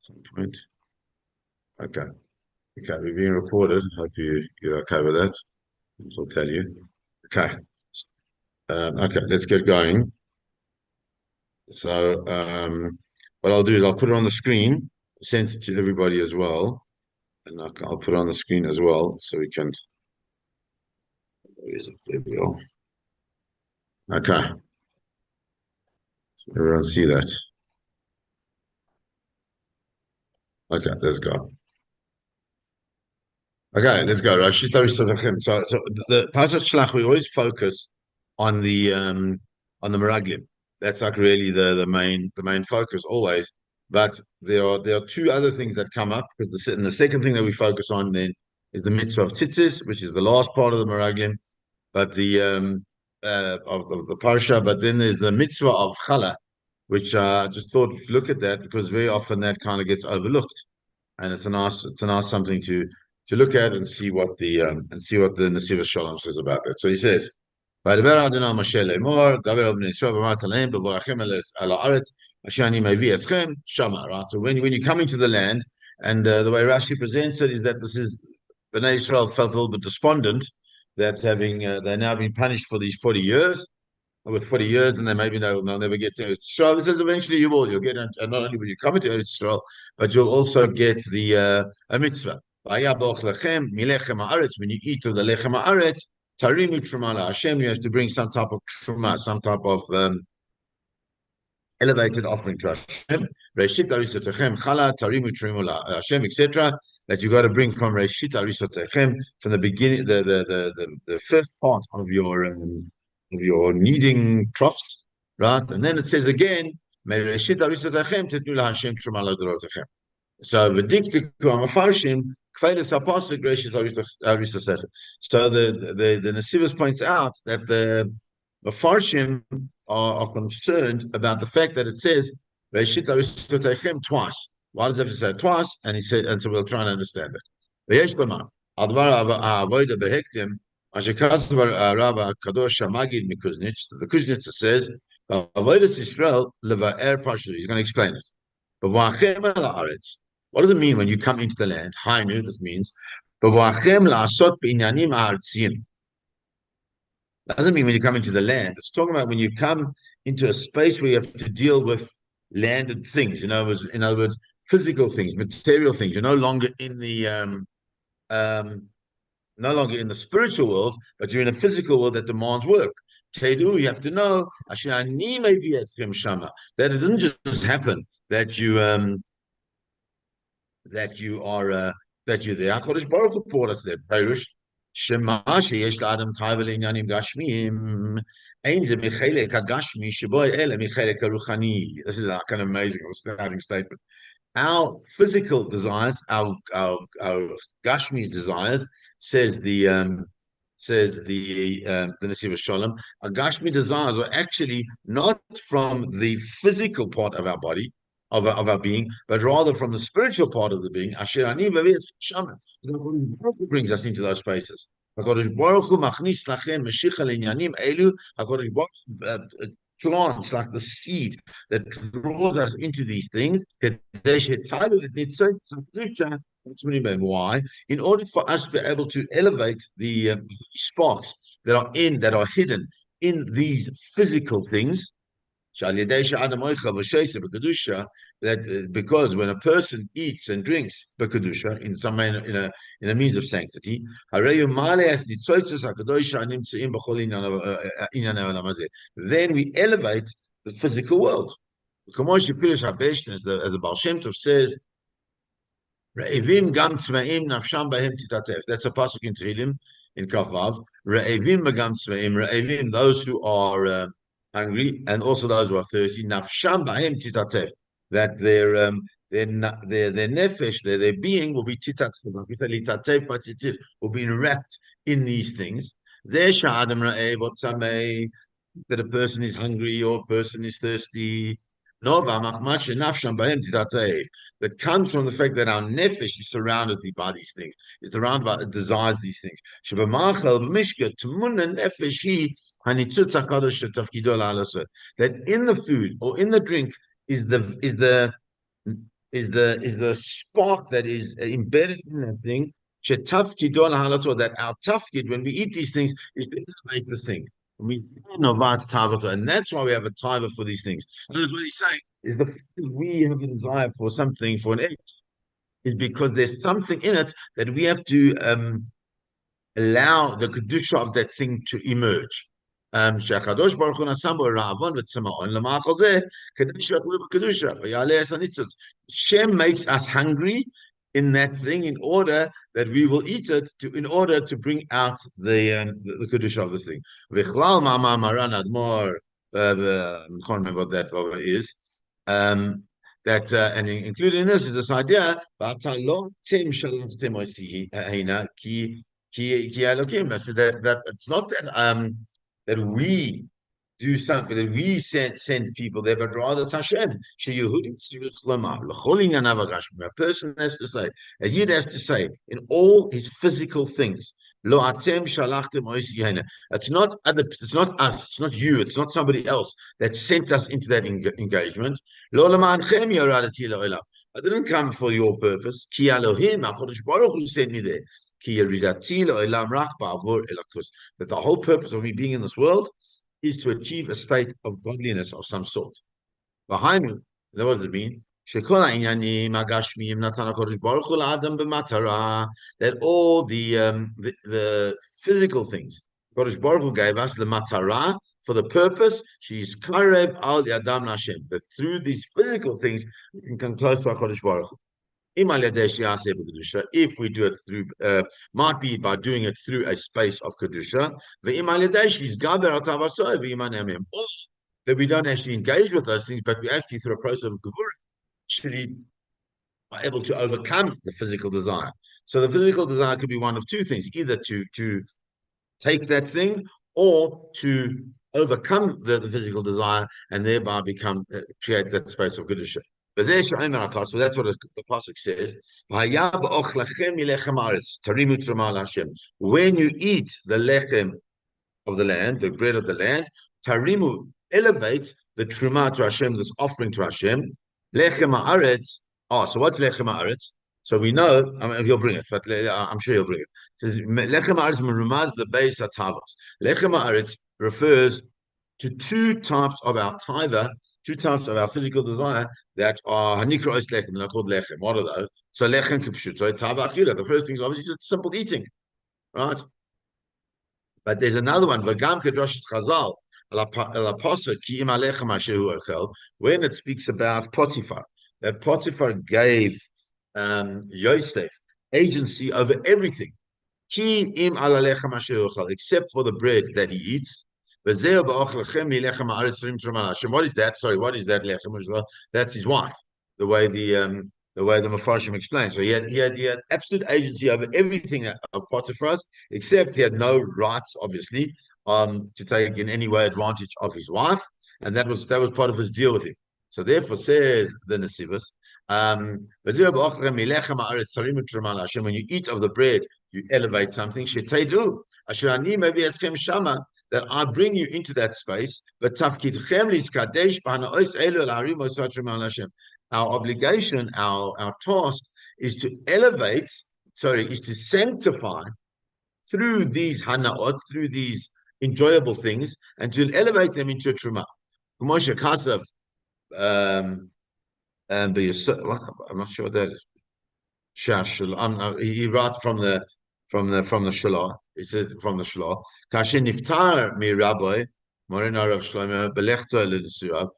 some point. Okay. Okay, we're being recorded. Hope you're okay with that. I'll tell you. Okay. Okay, let's get going. So, what I'll do is I'll put it on the screen, send it to everybody as well, and I'll put it on the screen as well, so we can. Where is it? There we go. Okay, so everyone see that. Okay, let's go. Okay, let's go. So the Parashat Shalach, we always focus on the Meraglim. That's like really the main focus always. But there are two other things that come up. And the second thing that we focus on then is the mitzvah of tzitzis, which is the last part of the Meraglim, but the of the parsha. But then there's the mitzvah of challah, which I just thought look at that because very often that kind of gets overlooked, and it's a nice something to look at and see what the netivot shalom says about that. So he says, "Vaydaber Adonai Moshe lemor, daber el bnei Yisrael v'amar talem b'vorachem al haaretz asher ani mevi eschem shama." Right. So when you come into the land, and the way Rashi presents it is that this is Bnei Israel felt a little bit despondent that they're now being punished for these 40 years. With 40 years, and then maybe they'll never get to Israel. This is eventually you'll get, and not only will you come into Israel, but you'll also get the a mitzvah. When you eat of the lechem haaretz, tarimu truma Hashem. You have to bring some type of truma, some type of elevated offering to Hashem. Reshit arisotechem chala tarimu truma Hashem, etc. That you got to bring from Reshit arisotechem, from the beginning, the first part of your kneading troughs, right? And then it says again, so v'diktiku hamafarshim kvedes haposuk reishis arisosechem. So the Nesivos points out that the Mafarshim are concerned about the fact that it says reishit arisosechem twice. Why does it have to say it twice? And he said, and so we'll try and understand it. V'yesh lomar advar avoda behektim. The Kuznitz says, "Avodas Israel levaer parshu." He's going to explain it. But what does it mean when you come into the land? Hainu, this means, doesn't mean when you come into the land. It's talking about when you come into a space where you have to deal with landed things. In other words, physical things, material things. You're no longer in the no longer in the spiritual world, but you're in a physical world that demands work. Tedu, you have to know that it didn't just happen that you're there. HaKadosh Baruch Hu brought us there. Perush Shema sheyesh la'adam taiva le'inyanim gashmiyim ein ze michelek hagashmi shebo ele michelek haruchani. This is a kind of amazing starting statement. Our physical desires, our Gashmi desires, says the Nesivos Shalom, our Gashmi desires are actually not from the physical part of our body, of our being, but rather from the spiritual part of the being. Asher ani brings us into those spaces. HaKadosh Baruch Hu machnis lachem meshicha le'inyanim elu. HaKadosh Baruch Hu plants like the seed that draws us into these things. Why? In order for us to be able to elevate the sparks that are hidden in these physical things. That because when a person eats and drinks b'kedusha in some manner, in a means of sanctity, then we elevate the physical world. As the Baal Shem Tov says, that's a pasuk in Tehillim in Kavav. Those who are hungry, and also those who are thirsty. Nafsham b'hem titatef, that their nefesh, their being will be titatef, will be wrapped in these things. There sha'adam ra'ev that a person is hungry or a person is thirsty. Nova that comes from the fact that our nefesh is surrounded by these things. It's surrounded by, it desires these things. That in the food or in the drink is the is the spark that is embedded in that thing. That our tafkid, when we eat these things, is to elevate this thing. And that's why we have a taiva for these things. And that's what he's saying is we have a desire for something, for an egg, is because there's something in it that we have to allow the kedusha of that thing to emerge. שהקדוש ברוך הוא נשם בו רעבון וצמאון למאכל זה, כדי שיאכלו בקדושה ויעלה את הניצוץ. Shem makes us hungry in that thing in order that we will eat it in order to bring out the kedusha of the thing. V'chlal ma'amar maran admor, I can't remember what that is. That and included in this is this idea, so that it's not that that we do something, that we send people there, but rather it's Hashem. A person has to say, a Yid has to say, in all his physical things, Lo atem shalachtem ois yehena. It's not us, it's not you, it's not somebody else that sent us into that engagement. Lo lemanchem yoradati le'olam. I didn't come for your purpose. Ki Elohim, HaKadosh Baruch Hu sent me there. Ki yeridati le'olam rak ba'avur elakus. That the whole purpose of me being in this world is to achieve a state of godliness of some sort. Behind me, what does it mean? That all the physical things Kodesh Baruch Hu gave us the matara for the purpose. She's karev al yadam Hashem. That through these physical things we can come close to our Kodesh Baruch Hu. If we do it through, might be by doing it through a space of kedusha, or that we don't actually engage with those things, but we actually through a process of gevurah actually are able to overcome the physical desire. So the physical desire could be one of two things: either to take that thing, or to overcome the physical desire and thereby create that space of kedusha. So that's what the pasuk says. When you eat the lechem of the land, the bread of the land, tarimu, elevate the truma to Hashem, this offering to Hashem. Lechem haaretz. Oh, so what's lechem haaretz? So we know, I mean, he'll bring it, but I'm sure he'll bring it. Lechem haaretz merumaz the base atavas. Lechem haaretz refers to two types of our tither, two types of our physical desire that are hanikra is lechem, they're called lechem. What are those? So lechem kipshuto tava achila. The first thing is obviously simple eating, right? But there's another one, v'gam kedrashis chazal, when it speaks about Potiphar, that Potiphar gave Yosef agency over everything, except for the bread that he eats. What is that? Sorry, what is that lechem? That's his wife. The way the Mepharshim explains. So he had absolute agency over everything of Potiphar's, except he had no rights, obviously, to take in any way advantage of his wife, and that was part of his deal with him. So therefore, says the Nesivos, when you eat of the bread, you elevate something. That I bring you into that space, but our obligation, our task is to elevate, is to sanctify through these hanaot, through these enjoyable things, and to elevate them into a truma. Moshe Kasav, I'm not sure what that is. He writes from the shalach. He says from the shalach. Kashin niftar mi rabbi Morin Arav Shlomo belechta l'nesuav.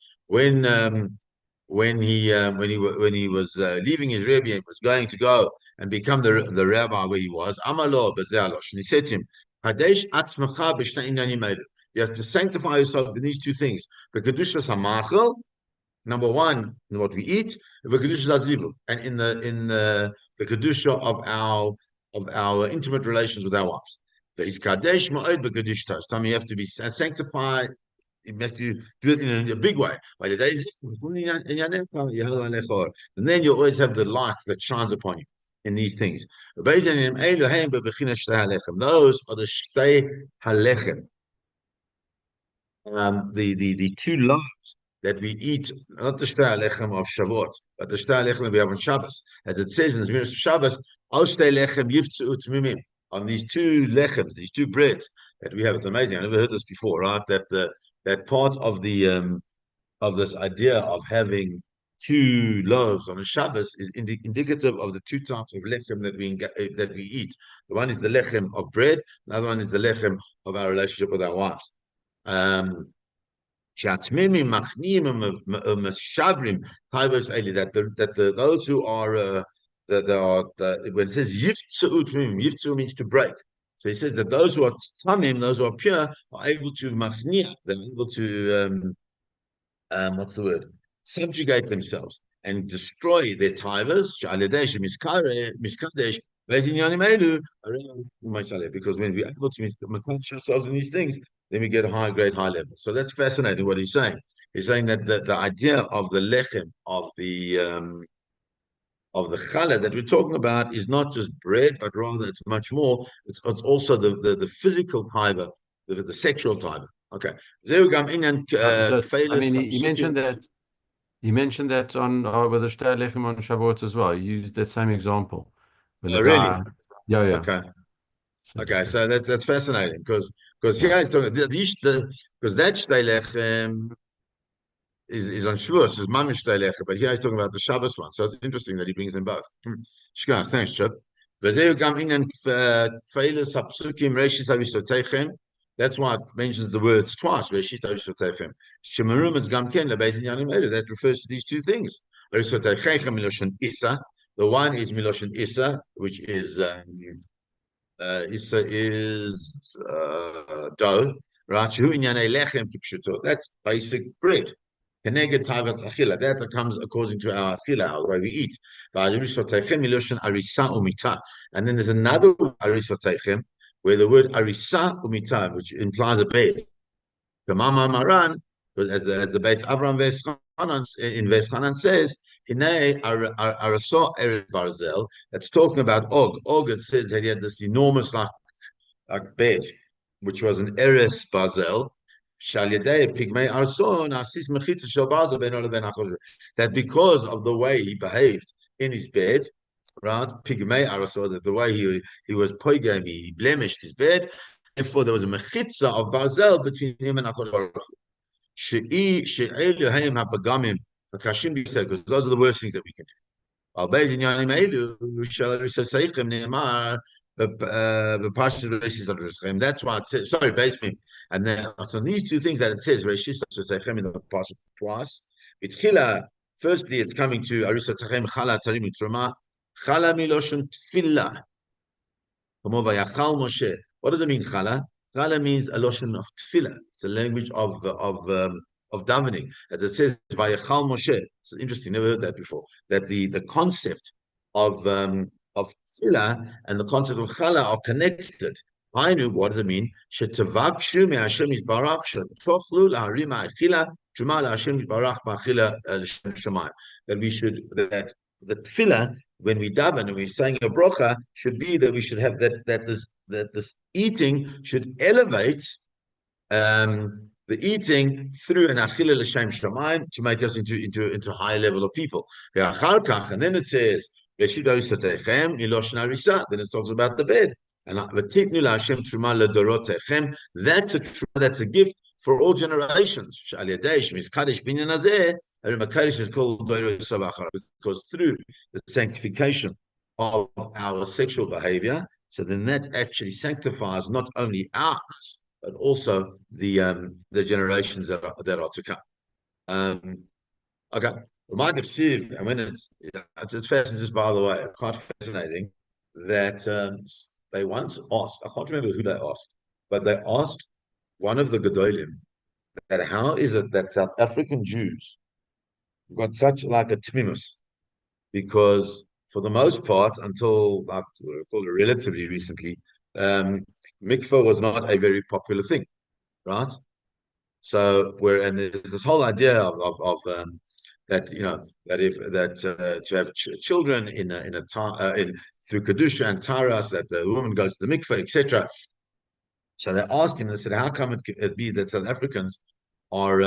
When he was leaving his rebbe and was going to go and become the rabbi where he was, Amalo b'zealosh, and he said to him, Hadesh atzmacha b'shnei inyanim elu. You have to sanctify yourself in these two things: the kedushas hamachal, number one, in what we eat, the kedushas hazivu, and in the kedusha of our intimate relations with our wives. The iskadesh ma'od b'kedushtas. Time you have to be sanctified. You must do it in a big way. And then you always have the light that shines upon you in these things. Those are the shtei halechem, the two lights that we eat, not the shtei lechem of Shavuot, but the shtei lechem that we have on Shabbos. As it says in the Zmiras of Shabbos, al shtei lechem yivtzu utmimim. On these two lechems, these two breads that we have. It's amazing. I never heard this before, right? That part of this idea of having two loaves on a Shabbos is indicative of the two types of lechem that we eat. The one is the lechem of bread, the other one is the lechem of our relationship with our wives. That those who are when it says yiftzut means to break. So he says that those who are tamim, those who are pure, are able to machniach, they're able to what's the word? Subjugate themselves and destroy their tivers, because when we're able to accomplish ourselves in these things, then we get a high grade, high level. So that's fascinating what he's saying. He's saying that the idea of the lechem, of the challah that we're talking about is not just bread, but rather it's much more. It's also the physical tiver, the sexual tiver. Okay. I mean, he mentioned that on with the shtei lechem on Shavuot as well. He used that same example. When Oh, really? Yeah. Okay. Okay, so that's fascinating because here he's talking because that shtei lechem is on Shavuos, is mamish shtei lechem, but here he's talking about the Shabbos one. So it's interesting that he brings them both. Shkach, thanks, Chip. That's why it mentions the words twice. That refers to these two things. The one is miloshen isa, which is isa is dough, right? That's basic bread. That comes according to our achila, our way we eat. And then there's another arisa where the word arisa umita, which implies a bed. The Mama Maran, as the base Avram in Veschanan says, Hinei Araso Eretz Barzel. That's talking about Og. Og, it says that he had this enormous like bed, which was an Eretz Barzel. That because of the way he behaved in his bed, right? Pigmei Araso, that the way he was poigami, he blemished his bed. Therefore, there was a mechitza of Barzel between him and HaKadosh Baruch Hu. Because those are the worst things that we can do. That's why it says, sorry, basement. And then so these two things that it says, in the passage twice. Firstly, it's coming to Arisa Tachem Chala Tarim Mitzrama. Chala Miloshen Tfilah. What does it mean, chala? Chala means a lotion of tefillah. It's a language of davening. As it says, Vayachal Moshe. It's interesting, never heard that before. That the concept of tefillah and the concept of chala are connected. I knew what does it mean? Shetavakshu me Hashem yisbarach shetochlu laharima achila shema laHashem yisbarach ba'achila l'shem shemayim. That the tefillah, when we daven and we're saying a brocha, should be that we should have that this eating should elevate the eating through an achila l'shem shemayim to make us into a higher level of people. And then it says, then it talks about the bed. And that's a gift for all generations. Is called because through the sanctification of our sexual behavior, so then that actually sanctifies not only ours but also the generations that are to come. Okay. And when it's fascinating, just by the way, it's quite fascinating that they once asked, I can't remember who they asked, but they asked one of the Gedolim that how is it that South African Jews have got such like a tmimus? Because for the most part, until like relatively recently, mikveh was not a very popular thing, right? So and there's this whole idea of that to have children in through kedusha and taras, that the woman goes to the mikveh, etc. So they asked him. They said, "How come it be that South Africans are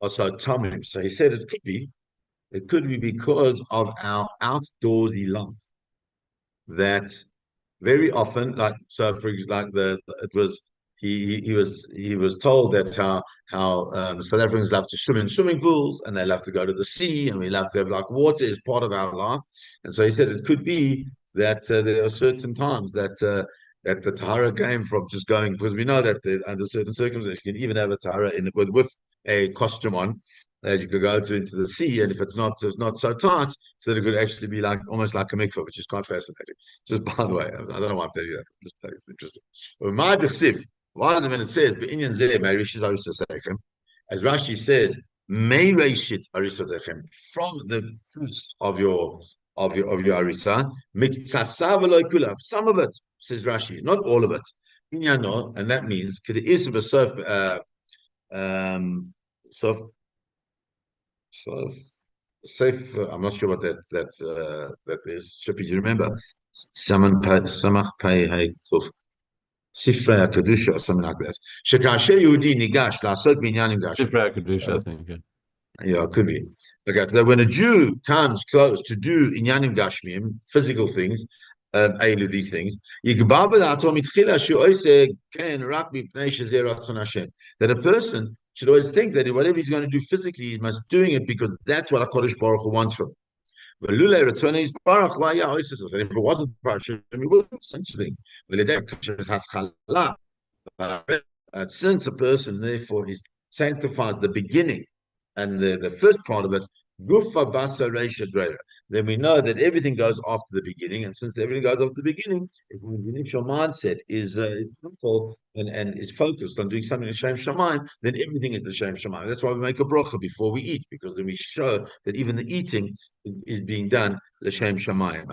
also tamim. So he said it could be because of our outdoorsy life that very often, like so, for like it was he was told that how South Africans love to swim in swimming pools and they love to go to the sea and we love to have like water is part of our life, and so he said it could be that there are certain times that the tahara came from just going, because we know that under certain circumstances you can even have a tahara in with a costume on that you could go into the sea, and if it's not so tight, so that it could actually be like almost like a mikveh, which is quite fascinating. Just by the way, I don't know why I'm telling you that. Just it's interesting. One of them, when it says, "Be'inyan zeh me'rishis arisosechem," as Rashi says, "May reshit arisosechem," from the fruits of your arisa, miktsasa v'lo kulav. Some of it, says Rashi, not all of it. Inyano, and that means k'de'is v'sof sof sof safe. I'm not sure what that is. Should you remember? Samach pay hay Sifra Kedusha or something like that. Shekasher Yehudi nigash la'asok binyanim gashmi. Sifra Kedusha, I think. Yeah, it could be. Okay, so when a Jew comes close to do inyanim gashmim, physical things, these things, that a person should always think that whatever he's going to do physically, he must doing it because that's what HaKadosh Baruch Hu wants from him. And if it wasn't Hashem, we wouldn't essentially. Since a person therefore sanctifies the beginning and the first part of it, gufa basa reisha greater, then we know that everything goes after the beginning. And since everything goes after the beginning, if the initial mindset is fruitful and is focused on doing something l'shem shamayim, then everything is l'shem shamayim. That's why we make a bracha before we eat, because then we show that even the eating is being done l'shem shamayim.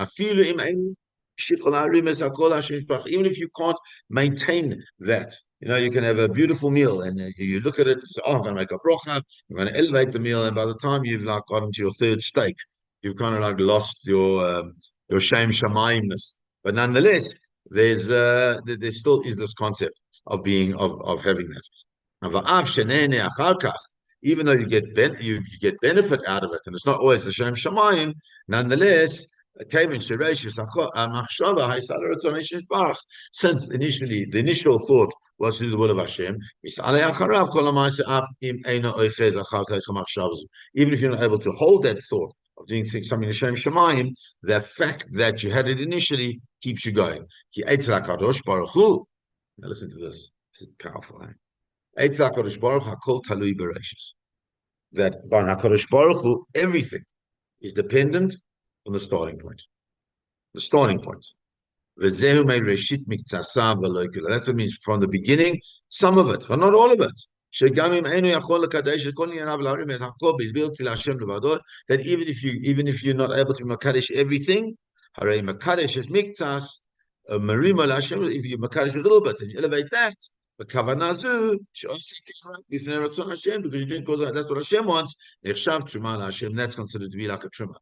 Even if you can't maintain that, you can have a beautiful meal and you look at it and say, "Oh, I'm going to make a bracha. I'm going to elevate the meal." And by the time you've like gotten to your third steak, you've kind of like lost your shem shamayimness. But nonetheless, there still is this concept of having that. Even though you get benefit out of it, and it's not always the shem shamayim, nonetheless. Since initially the initial thought was to do the will of Hashem, even if you're not able to hold that thought of doing something Hashem Shemayim, the fact that you had it initially keeps you going. Now listen to this. This is powerful. That by HaKadosh Baruch Hu, everything is dependent on the starting point. The starting point. That's what it means from the beginning, some of it, but not all of it. That even if you're not able to makadesh everything, makadesh is miktsas, if you makadesh a little bit and you elevate that, because you're doing because that's what Hashem wants. That's considered to be like a truma.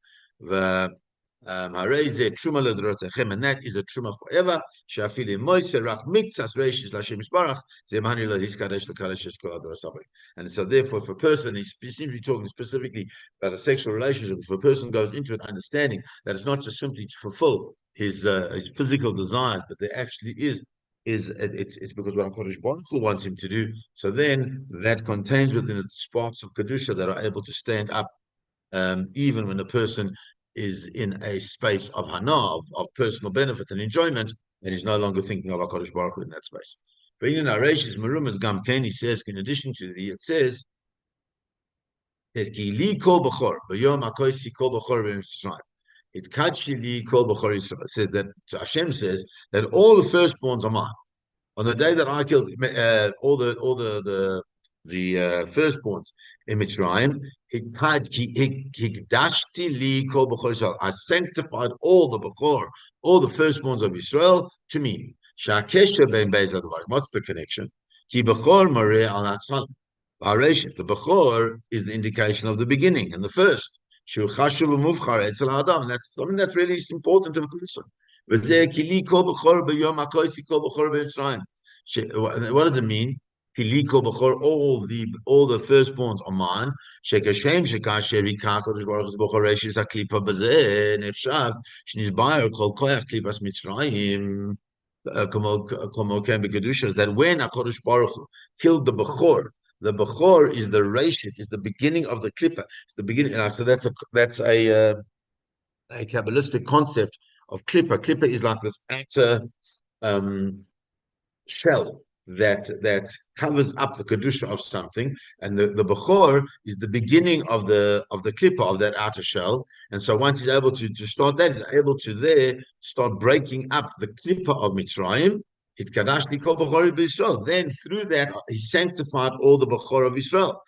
And that is a truma forever. And so therefore, if a person, he seems to be talking specifically about a sexual relationship, if a person goes into it understanding that it's not just simply to fulfill his physical desires, but there actually it's because what HaKadosh Baruch Hu wants him to do. So then that contains within it sparks of Kedusha that are able to stand up even when a person is in a space of hana, of personal benefit and enjoyment, and he's no longer thinking of HaKadosh Baruch Hu in that space. But in Areshis Merumas Gamken, he says, in addition to it says, it says that Hashem says that all the firstborns are mine. On the day that I killed all the firstborns in Mitzrayim, I sanctified all the Bechor, all the firstborns of Israel to me. What's the connection? The Bechor is the indication of the beginning and the first. That's something that's really important to a person. What does it mean? all the firstborns are mine. Shekashem shekasher ikakodesh baruch hu b'chor reishis haklipa bazeh nefshav shnizbayer kol koyach klipas mitzrayim komo ken b'kedushas. That when Hakadosh Baruch Hu killed the Bechor is the reishit, is the beginning of the klipa. It's the beginning. So that's a Kabbalistic concept of klipa. Klipa is like this outer shell that covers up the kedusha of something, and the Bechor is the beginning of the klipa of that outer shell. And so once he's able to start that, he's able to there start breaking up the klipa of Mitzrayim. Then through that he sanctified all the Bechor of Israel.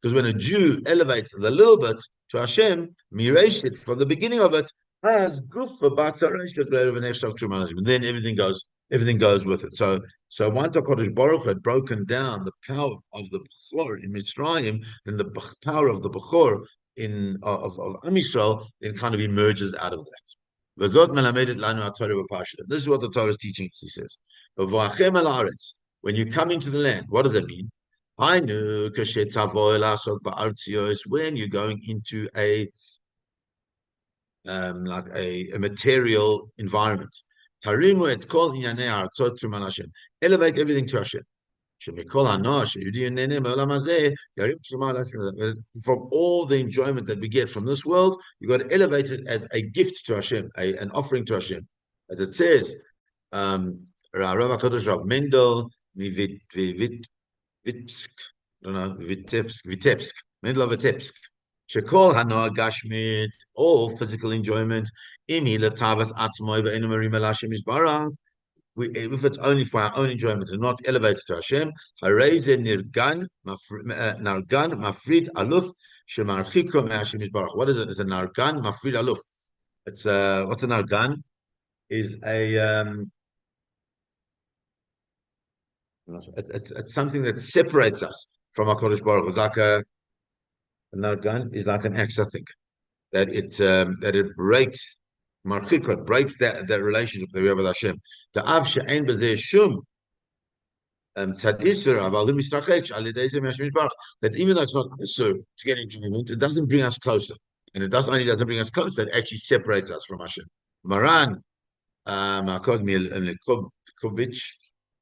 Because when a Jew elevates a little bit to Hashem, mireshit from the beginning of it, as gufa then everything goes with it. So once HaKadosh Baruch had broken down the power of the Bechor in Mitzrayim, then the power of the Bechor of Am Yisrael then kind of emerges out of that. This is what the Torah is teaching us, he says. When you come into the land, what does that mean? When you're going into like a material environment. Elevate everything to Hashem. From all the enjoyment that we get from this world, you got to elevate it as a gift to Hashem, an offering to Hashem. As it says, Rav HaKadosh Rav Mendel, Vitebsk, Mendel of Vitebsk. Shekol hanoah gashmit, all physical enjoyment. Imi letavas atzmoi ve'enu merim el Hashem yisbarach. If it's only for our own enjoyment and not elevated to Hashem, hareze nirgan mafrid aluf shemarchiko me'Hashem yisbarach. What is it? It's a nargan mafrid aluf. It's what's a nargan? Is a it's something that separates us from HaKadosh Baruch Hu. It's like a nargan is like an axe, I think, that it breaks marchikot, breaks that relationship that we have with Hashem. The av she'en b'zeh shum tzad isur avalim mistrachech al yedei zeh me'Hashem yisbarach. That even though it's not isur to get enjoyment, it doesn't bring us closer, and it doesn't bring us closer. It actually separates us from Hashem. Maran, Ma'akod Milkovich,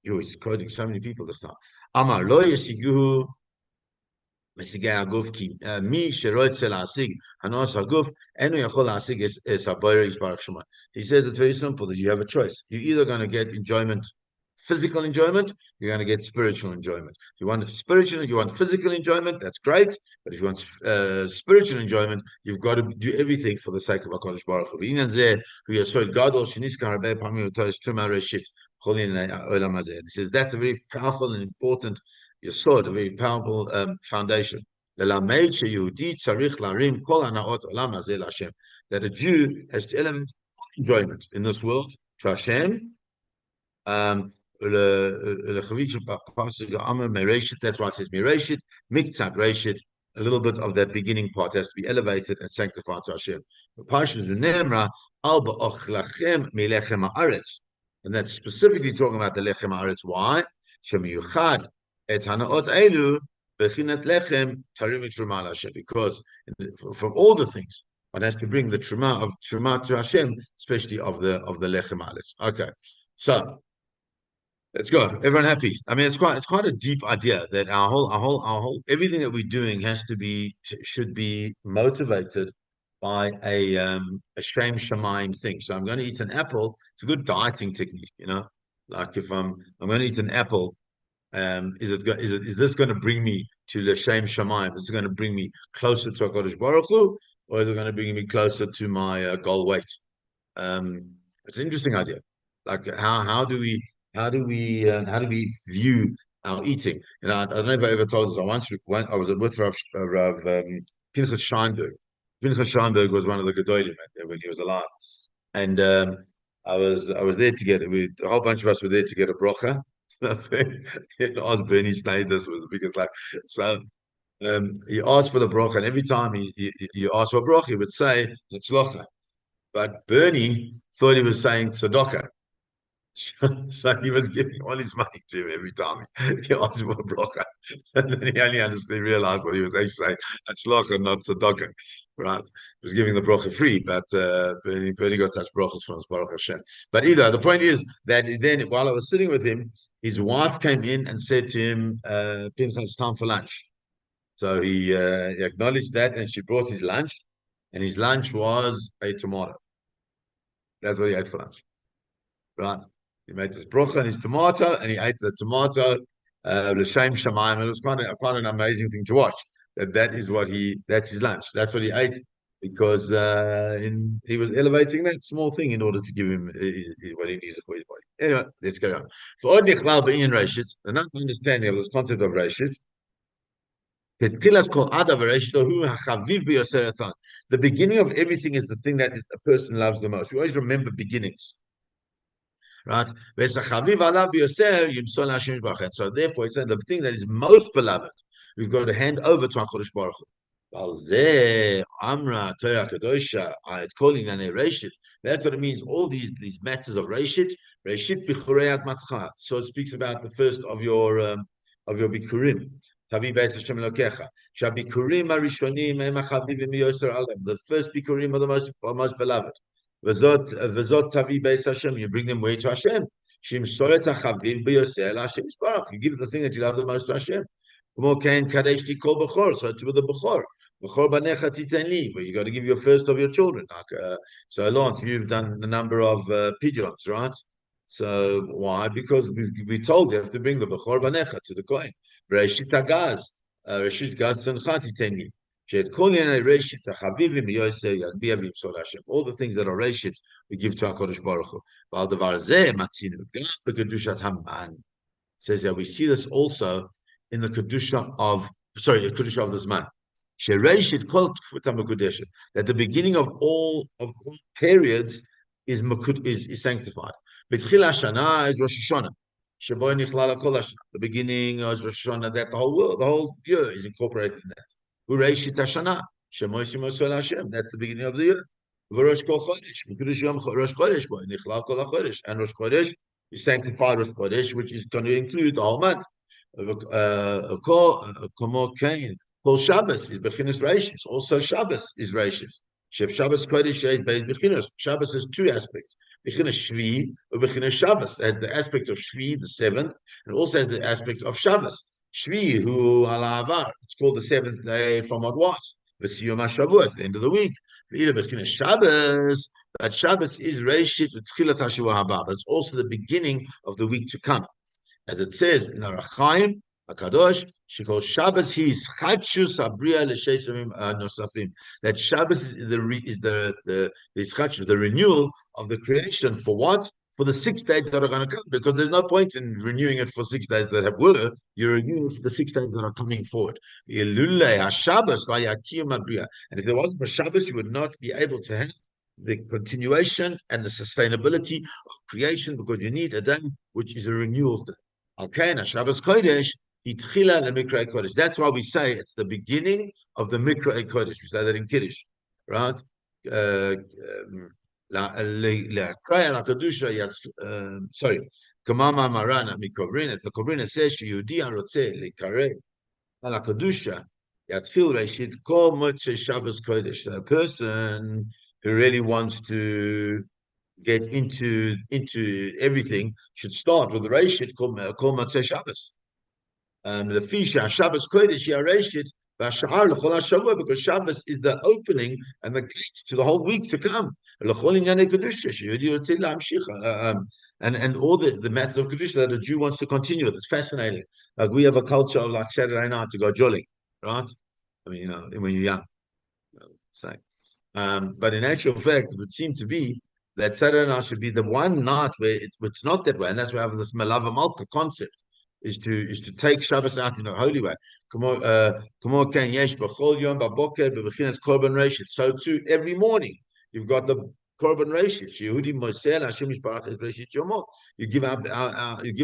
he's quoting so many people this time. Amar lo yesiguhu. He says it's very simple, that you have a choice. You're either going to get enjoyment, physical enjoyment, you're going to get spiritual enjoyment. If you want spiritual, you want physical enjoyment, that's great. But if you want spiritual enjoyment, you've got to do everything for the sake of HaKadosh Baruch Hu. He says that's a very powerful and important yesod, a very powerful foundation. That a Jew has to elevate enjoyment in this world to Hashem. That's why it says Mireshit, Miktzat Reshit. A little bit of that beginning part has to be elevated and sanctified to Hashem. And that's specifically talking about the Lechem Haaretz. Why? Because from all the things, one has to bring the truma to Hashem, especially of the Lechem Haaretz. Okay, so let's go. Everyone happy? I mean, it's quite a deep idea that our whole everything that we're doing should be motivated by a shem shamayim thing. So I'm going to eat an apple. It's a good dieting technique, Like if I'm going to eat an apple, is this going to bring me to the shem shamayim? Is it going to bring me closer to HaKadosh Baruch Hu, or is it going to bring me closer to my goal weight? It's an interesting idea. Like how do we view our eating? I don't know if I ever told this. I was with Rav Pinchas Scheinberg. Pinchas Scheinberg was one of the Gedolim when he was alive, and I was there to get a whole bunch of us were there to get a bracha. Asked Bernie Schneider, this was the biggest luck. So he asked for the bracha, and every time he asked for a bracha, he would say tzlocha. But Bernie thought he was saying tzedakah. So he was giving all his money to him every time he asked for a bracha. And then he only realized what he was actually saying, shalach and not tzedakah, right? He was giving the bracha free, but he only got such brachas from Baruch Hashem. But either, the point is that then, while I was sitting with him, his wife came in and said to him, Pinchas, it's time for lunch. So he acknowledged that, and she brought his lunch, and his lunch was a tomato. That's what he ate for lunch, right? He made this bracha and his tomato, and he ate the tomato. L'shem shamayim. It was quite an amazing thing to watch. That's his lunch. That's what he ate because he was elevating that small thing in order to give him what he needed for his body. Anyway, let's go on. For Od Nichlal B'inyan Reshit, another understanding of this concept of Reshit. The beginning of everything is the thing that a person loves the most. We always remember beginnings, right? So therefore, it's the thing that is most beloved, we've got to hand over to HaKadosh Baruch Hu. It's calling an Reshit. That's what it means. All these matters of Reshit, so it speaks about the first of your Bikurim. The first Bikurim are the most beloved. You bring them where to Hashem. You give the thing that you love the most to Hashem. So to the Bechor. Where you got to give your first of your children. So Lawrence, you've done the number of pigeons, right? So why? Because we told you have to bring the Bechor Banecha to the Kohen. Reshit Hagaz. Reshit Gaz Tzanchati Teni. All the things that are Reshit, we give to HaKadosh Baruch Hu. Says that we see this also in the Kedusha of this man. That the beginning of all periods is sanctified. B'tchil is Rosh Hashanah. The beginning of Rosh Hashanah, that the whole year is incorporated in that. That's the beginning of the year. Rosh Chodesh, and Rosh Chodesh is sanctified Rosh Chodesh, which is going to include the whole month. Whole Shabbos is Bechinas Reishis. Also Shabbos is Reishis. Shabbos Kodesh is Bechinas. Shabbos has two aspects. Bechinas Shvi or Bechinas Shabbos. It has the aspect of Shvi, the seventh, and also has the aspect of Shabbos. Shvi, who alavar. It's called the seventh day from what was. V'siyom HaShavua, the end of the week. V'ila Bechinas Shabbos. But Shabbos is Reishit v'tchilat HaShavua haba. But it's also the beginning of the week to come. As it says in Arachaim, HaKadosh, Shekol Shabbos he is Chadshus Abriya L'Sheisamim Nosafim. That Shabbos is the renewal of the creation for what? For the 6 days that are going to come. Because there's no point in renewing it for 6 days that were. You're renewing it for the 6 days that are coming forward. And if there wasn't a Shabbos, you would not be able to have the continuation and the sustainability of creation, because you need a day which is a renewal day. Okay, now Shabbos Kodesh, Itchila leMikra Kodesh. That's why we say it's the beginning of the Mikra Kodesh. We say that in Kiddush, right? Sorry. Kamama Marana Mikobrin. As the Kobrina says, Yehudi Arotze Lekare Ala Kedusha Yatfil Reshit Kol Motzei Shabbos Kodesh. A person who really wants to get into everything should start with the Reshit called Motzei Shabbos. The Fisha Shabbos Kodesh Yareshit V'Sha'ar L'Chol HaShavua, because Shabbos is the opening and the gate to the whole week to come. L'Chol Inyanei Kedusha Sheyudi Yotzei L'Hamshicha, and all the matters of Kedusha that a Jew wants to continue. It's fascinating. Like we have a culture of like Saturday night to go jolly, right? I mean, when you're young, say. But in actual fact, it would seem to be that Saturday night should be the one night where it's not that way, and that's why we have this Melava Malka concept, is to take Shabbos out in a holy way. So too, every morning you've got the Korban Reshit. You give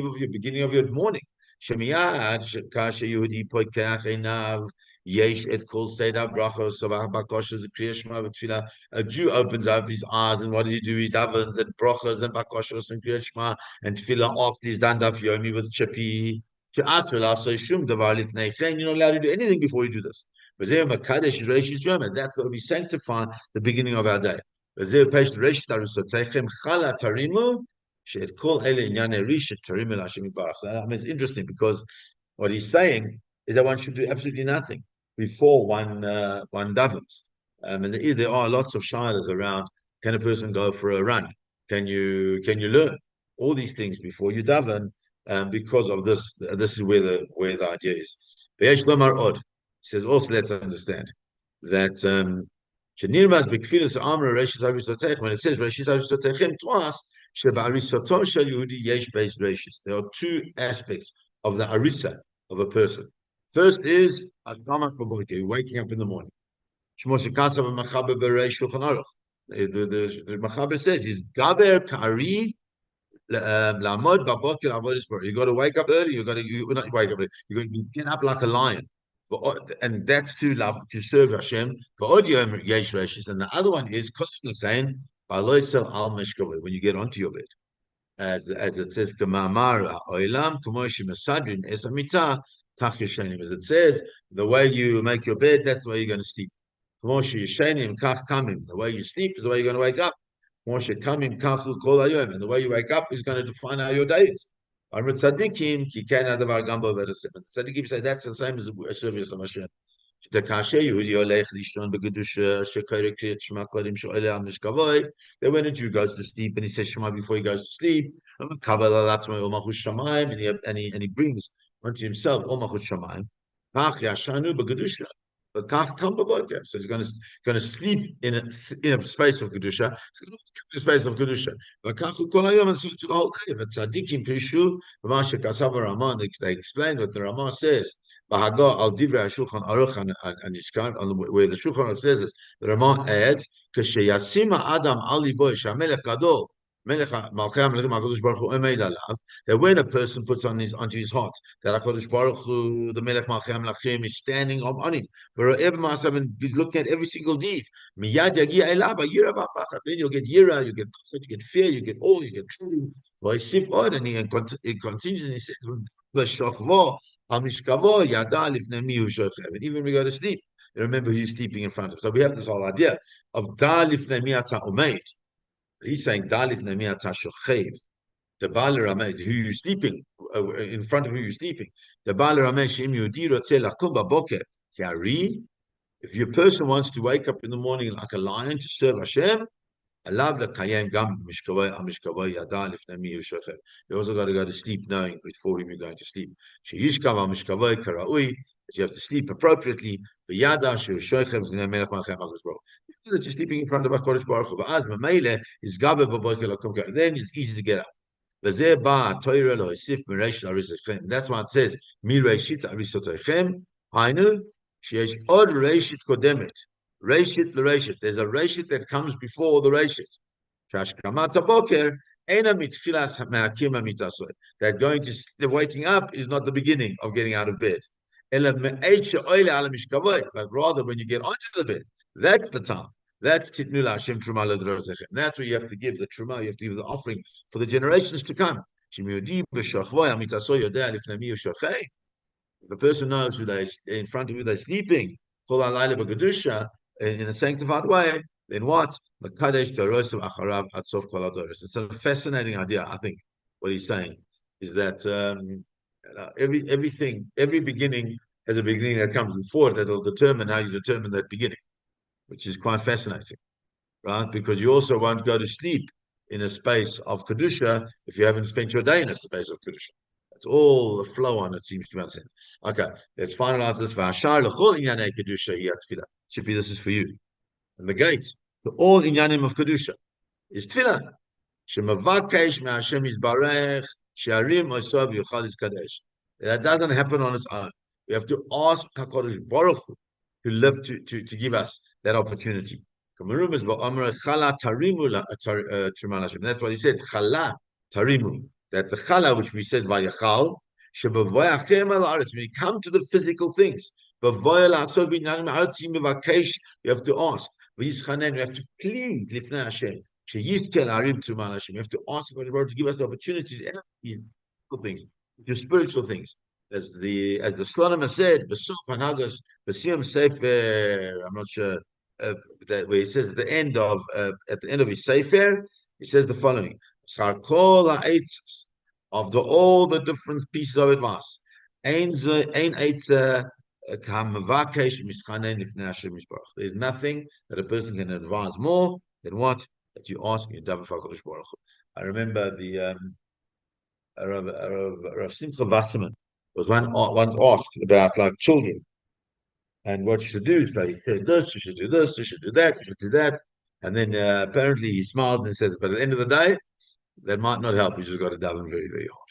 up your beginning of your morning. Shemiyad kasha Yehudi poikach einav yesh et kol seder brachos savah bakoshes kriya shema v'tfilah. A Jew opens up his eyes, and what does he do? He davens and brachos and bakoshes and kriya shema and tfilah after he's done daf yomi with chippy. You're not allowed to do anything before you do this. And that's what we sanctify the beginning of our day. It's interesting because what he's saying is that one should do absolutely nothing before one davens. And there are lots of shilas around. Can a person go for a run? Can you learn all these things before you daven? Because of this, this is where the idea is. Od says also, let's understand that when it says Reshit Arisotechem twice, there are two aspects of the arisa of a person. First is waking up in the morning. The Machaber says he's gaber kari lamod baboker avodas. You got to wake up early. You not wake up early. You got to get up like a lion, and that's to love to serve Hashem. And the other one is saying when you get onto your bed, as it says, as it says, the way you make your bed, that's the way you're going to sleep. The way you sleep is the way you're going to wake up. And the way you wake up is going to define how your day is. Tzaddikim say that's the same as a service of Hashem. The kasher Yehudi olech lishon begedusha shekayre kriyat shema kodim sho'ele al mishkavoy. That when a Jew goes to sleep and he says Shema before he goes to sleep, and he brings unto himself all malchus shamayim. Kach yashanu begedusha. But kach tam b'boker. So he's going to sleep in a space of kedusha. He's going to wake up in a space of kedusha. But kach kol hayom, and so to the whole day. But tzaddikim prishu b'mashe kasav Ramah. They explain what the Ramah says. Bahaga al divrei Shulchan Aruch and where the Shulchan Aruch says this, the Ramah adds, "K'sheyasima Adam ali boy shamelech gadol, melech malchei hamelechim Hakadosh Baruch Hu omeid alav." That when a person puts onto his heart that Hakadosh Baruch Hu, the melech malchei hamelechim, is standing on him, wherever Masav is looking at every single deed, miyad yagia elav yira v'pachad. Then you'll get yira, you get chesed, you get fear, you get awe, you get trembling. V'yisif od, and he continues and he says, "V'shachvo." And even when we go to sleep, remember who you're sleeping in front of. So we have this whole idea of da lifnei mi ata omeid. He's saying da lifnei mi ata shochev. The Baal Ramesh, who you're sleeping in front of who you're sleeping. The Baal Ramesh im yudi rotzeh lakum baboker kiari. If your person wants to wake up in the morning like a lion to serve Hashem, you also got to go to sleep knowing before whom you're going to sleep. You have to sleep appropriately. That you're sleeping in front of HaKadosh Baruch Hu. Then it's easy to get up. That's why it says, Reshit l'reshit. There's a reshit that comes before the reshit. That the waking up is not the beginning of getting out of bed. But rather when you get onto the bed, that's the time. That's titnul Hashem truma l'drozechem. That's where you have to give the truma, you have to give the offering for the generations to come. The person knows who they in front of who they're sleeping in a sanctified way, then what? It's a fascinating idea, I think. What he's saying is that every beginning has a beginning that comes before it that will determine how you determine that beginning, which is quite fascinating, right? Because you also won't go to sleep in a space of Kedusha if you haven't spent your day in a space of Kedusha. That's all the flow on, it seems to be saying. Okay, let's finalize this. Should be this is for you. And the gate to all inyanim of Kedusha is tefillah. Shemavakesh me'Hashem yizbarech she'arim osav yuchal kadesh. That doesn't happen on its own. We have to ask HaKadosh Baruch Hu to live to give us that opportunity. That's what he said. Chala tarimu. That the chala which we said vayachal When you come to the physical things, you have to ask. You have to plead. You have to ask God to give us the opportunity to things, to spiritual things. As the Shalom said, I'm not sure that where he says at the end of his sefer, he says the following: of all the different pieces of advice, there's nothing that a person can advise more than what that you ask me. I remember the Rav Simcha Wasserman was once asked about like children and what you should do. So he said this, you should do this, you should do that, you should do that. And then apparently he smiled and says, but at the end of the day, that might not help. You just got to daven very, very hard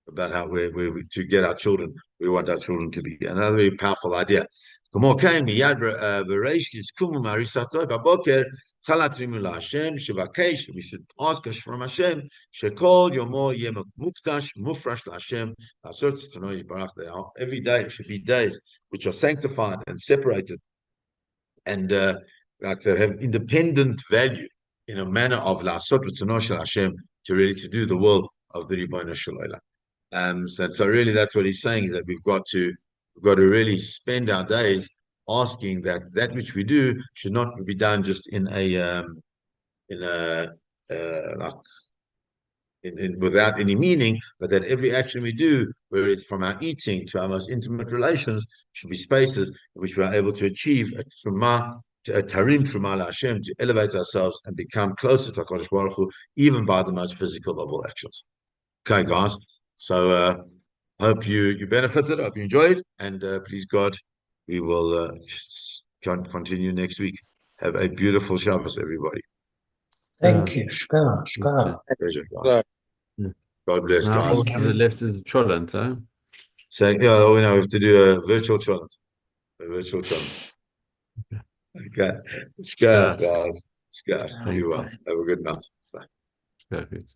about how we to get our children, we want our children to be. Another very powerful idea. We should ask us from Hashem. Every day should be days which are sanctified and separated, and like they have independent value in a manner of la'asot v'tzino shel Hashem, to really to do the will of the Ribono Shel Olam. So really that's what he's saying, is that we've got to really spend our days asking that which we do should not be done just in a like without any meaning, but that every action we do, whether it's from our eating to our most intimate relations, should be spaces in which we are able to achieve a tarim truma Hashem, to elevate ourselves and become closer to HaKadosh Baruch Hu, even by the most physical of all actions. Okay, guys. So hope you benefited. Hope you enjoyed, and please God, we will continue next week. Have a beautiful Shabbos, everybody. Thank you. Shkar. Pleasure, guys. God bless, so guys. All the left is Cholent, eh? So yeah, we have to do a virtual challenge. Okay. Shkar, guys. Shkar. Be well. Have a good night. Bye. Perfect.